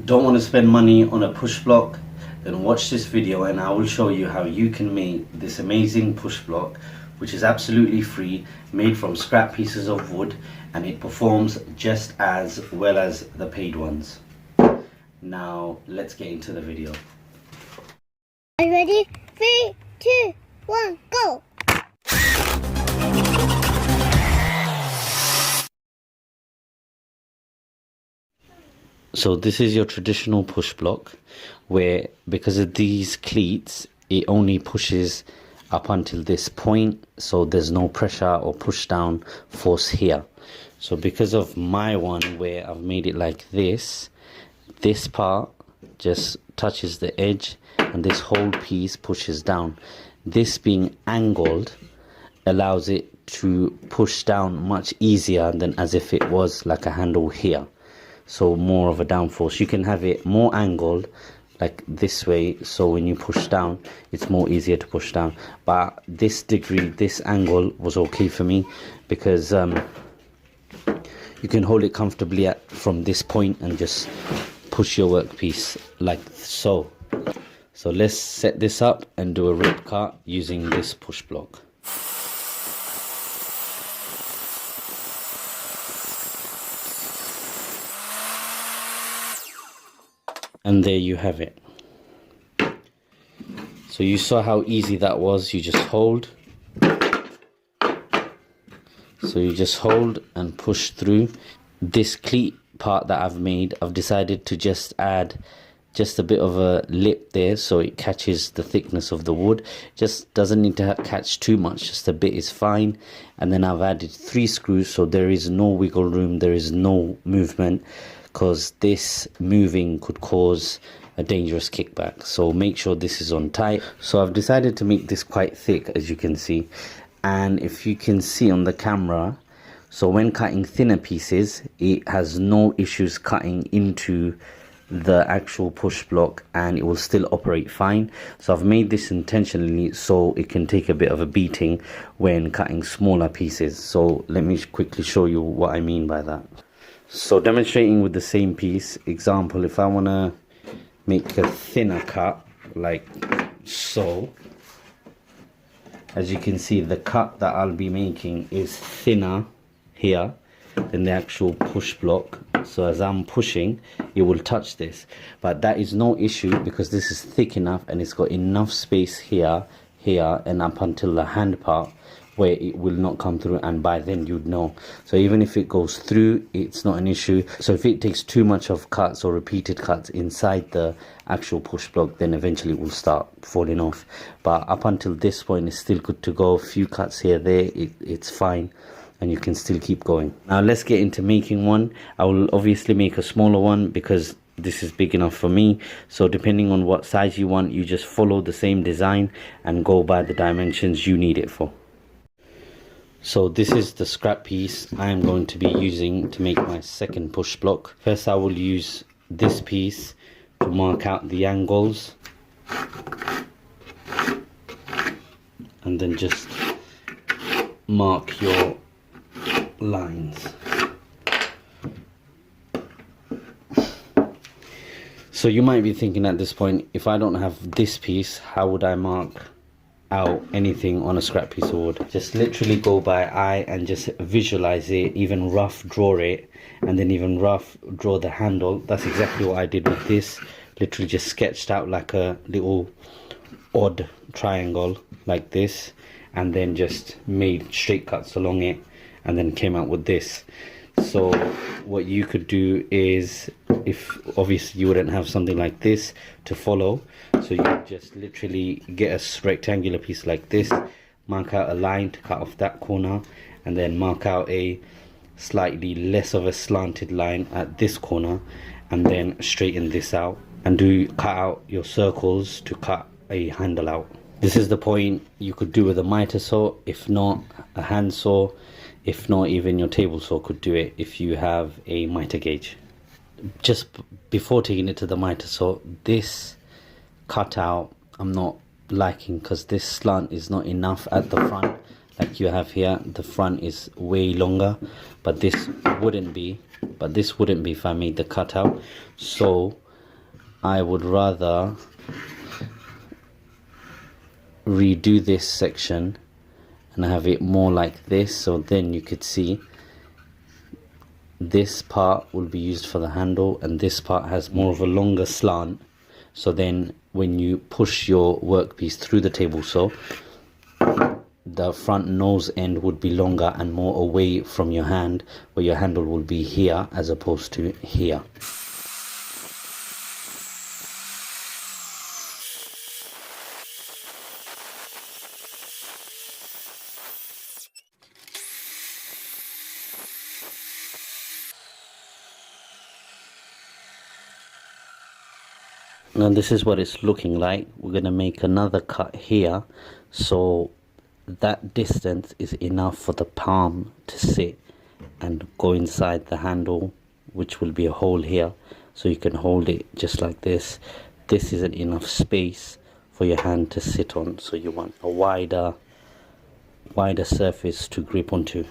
Don't want to spend money on a push block? Then watch this video and I will show you how you can make this amazing push block, which is absolutely free, made from scrap pieces of wood, and it performs just as well as the paid ones. Now let's get into the video. Are you ready? 3, 2, 1, go! So this is your traditional push block, where because of these cleats it only pushes up until this point, so there's no pressure or push down force here. So because of my one, where I've made it like this part just touches the edge and this whole piece pushes down. This being angled allows it to push down much easier than as if it was like a handle here. So more of a downforce. You can have it more angled like this way, so when you push down it's more easier to push down. But this degree, this angle was okay for me because you can hold it comfortably from this point and just push your workpiece like so. So let's set this up and do a rip cut using this push block. And there you have it. So you saw how easy that was. You just hold. So you just hold and push through. This cleat part that I've made, I've decided to just add just a bit of a lip there so it catches the thickness of the wood. Just doesn't need to catch too much, just a bit is fine. And then I've added 3 screws, so there is no wiggle room, there is no movement, because this moving could cause a dangerous kickback. So make sure this is on tight. So I've decided to make this quite thick, as you can see. And if you can see on the camera, so when cutting thinner pieces, it has no issues cutting into the actual push block and it will still operate fine. So I've made this intentionally so it can take a bit of a beating when cutting smaller pieces. So let me quickly show you what I mean by that. So demonstrating with the same piece, example, if I want to make a thinner cut like so, as you can see the cut that I'll be making is thinner here than the actual push block. So as I'm pushing, it will touch this, but that is no issue because this is thick enough and it's got enough space here, and up until the hand part where it will not come through, and by then you'd know. So even if it goes through, it's not an issue. So if it takes too much of cuts or repeated cuts inside the actual push block, then eventually it will start falling off. But up until this point it's still good to go. A few cuts here, there, it's fine and you can still keep going. Now let's get into making one. I will obviously make a smaller one because this is big enough for me. So depending on what size you want, you just follow the same design and go by the dimensions you need it for. So this is the scrap piece I am going to be using to make my second push block. First I will use this piece to mark out the angles and then just mark your lines. So you might be thinking at this point, if I don't have this piece, how would I mark out anything on a scrap piece of wood? Just literally go by eye and just visualize it, even rough draw it, and then even rough draw the handle. That's exactly what I did with this. Literally just sketched out like a little odd triangle like this, and then just made straight cuts along it and then came out with this. So what you could do is, if obviously you wouldn't have something like this to follow, so you just literally get a rectangular piece like this, mark out a line to cut off that corner, and then mark out a slightly less of a slanted line at this corner, and then straighten this out and cut out your circles to cut a handle out. This is the point you could do with a miter saw, if not a hand saw, if not even your table saw could do it if you have a miter gauge. Just before taking it to the miter saw, this cutout I'm not liking because this slant is not enough at the front like you have here. The front is way longer, but this wouldn't be if I made the cutout. So I would rather redo this section and have it more like this, so then you could see this part will be used for the handle and this part has more of a longer slant, so then when you push your workpiece through the table saw, the front nose end would be longer and more away from your hand, where your handle will be here as opposed to here. Now this is what it's looking like. We're going to make another cut here, so that distance is enough for the palm to sit and go inside the handle, which will be a hole here, so you can hold it just like this. This isn't enough space for your hand to sit on, so you want a wider surface to grip onto.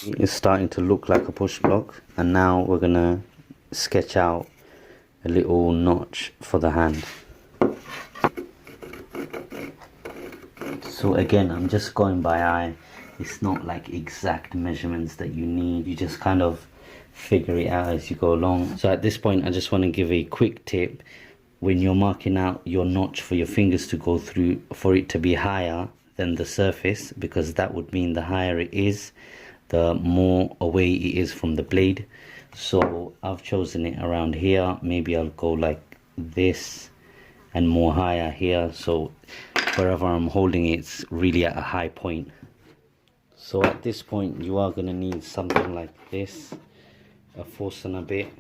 It's starting to look like a push block, and now we're gonna sketch out a little notch for the hand. So again, I'm just going by eye. It's not like exact measurements that you need, you just kind of figure it out as you go along. So at this point I just want to give a quick tip. When you're marking out your notch for your fingers to go through, for it to be higher than the surface, because that would mean the higher it is, the more away it is from the blade. So I've chosen it around here. Maybe I'll go like this and more higher here, so wherever I'm holding it, it's really at a high point. So at this point you are going to need something like this, a Forstner bit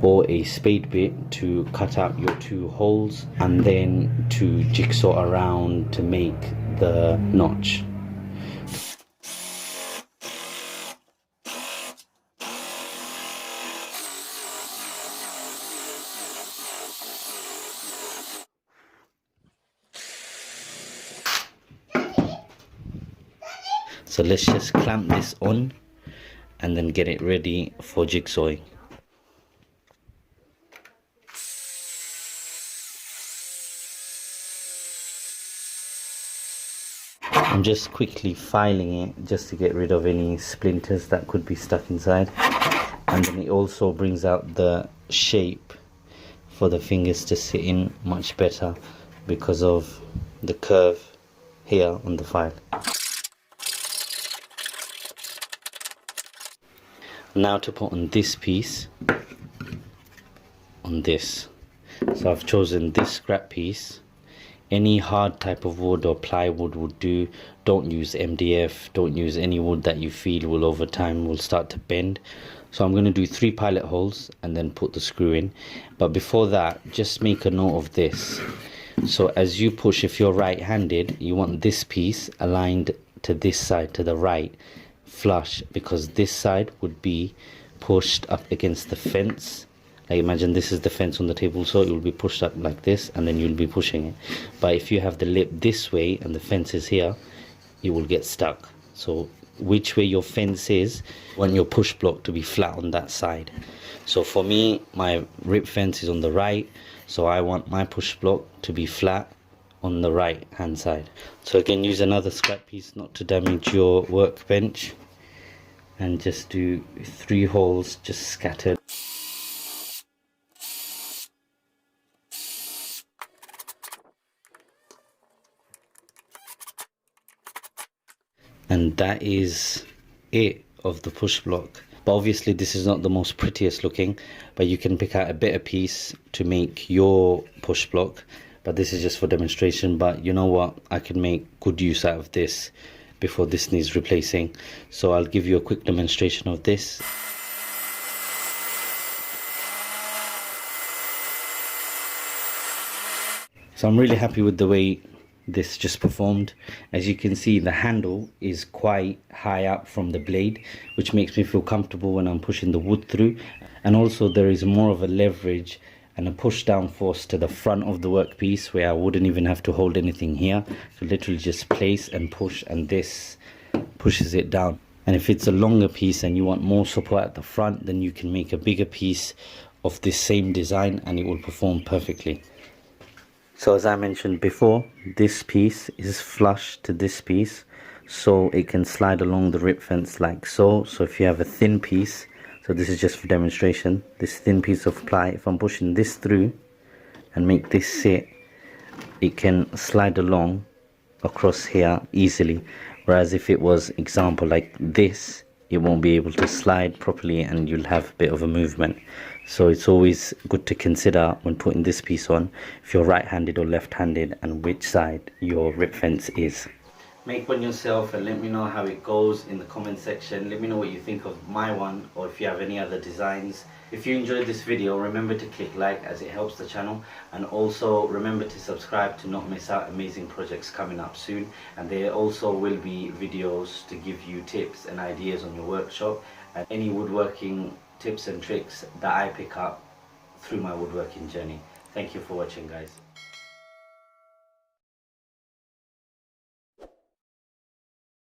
or a spade bit, to cut out your two holes and then to jigsaw around to make the notch. So let's just clamp this on and then get it ready for jigsawing. I'm just quickly filing it just to get rid of any splinters that could be stuck inside, and then it also brings out the shape for the fingers to sit in much better because of the curve here on the file. Now to put on this piece, on this. So I've chosen this scrap piece. Any hard type of wood or plywood would do. Don't use MDF, don't use any wood that you feel will over time will start to bend. So I'm going to do 3 pilot holes and then put the screw in. But before that, just make a note of this. So as you push, if you're right-handed, you want this piece aligned to this side, to the right, flush, because this side would be pushed up against the fence. Like imagine this is the fence on the table, so it will be pushed up like this and then you'll be pushing it. But if you have the lip this way and the fence is here, it will get stuck. So which way your fence is, you want your push block to be flat on that side. So for me, my rip fence is on the right, so I want my push block to be flat on the right hand side. So again, use another scrap piece not to damage your workbench, and just do 3 holes just scattered. And that is it of the push block. But obviously this is not the most prettiest looking, but you can pick out a better piece to make your push block. But this is just for demonstration. But you know what, I can make good use out of this before this needs replacing. So I'll give you a quick demonstration of this. So I'm really happy with the way this just performed. As you can see, the handle is quite high up from the blade, which makes me feel comfortable when I'm pushing the wood through. And also there is more of a leverage and a push down force to the front of the workpiece, where I wouldn't even have to hold anything here. So literally just place and push, and this pushes it down. And if it's a longer piece and you want more support at the front, then you can make a bigger piece of this same design and it will perform perfectly. So as I mentioned before, this piece is flush to this piece, so it can slide along the rip fence like so. So if you have a thin piece, so this is just for demonstration, this thin piece of ply, if I'm pushing this through and make this sit, it can slide along across here easily. Whereas if it was, example, like this, it won't be able to slide properly and you'll have a bit of a movement. So it's always good to consider when putting this piece on if you're right-handed or left-handed and which side your rip fence is. Make one yourself and let me know how it goes in the comment section. Let me know what you think of my one, or if you have any other designs. If you enjoyed this video, remember to click like as it helps the channel, and also remember to subscribe to not miss out amazing projects coming up soon. And there also will be videos to give you tips and ideas on your workshop and any woodworking tips and tricks that I pick up through my woodworking journey. Thank you for watching, guys.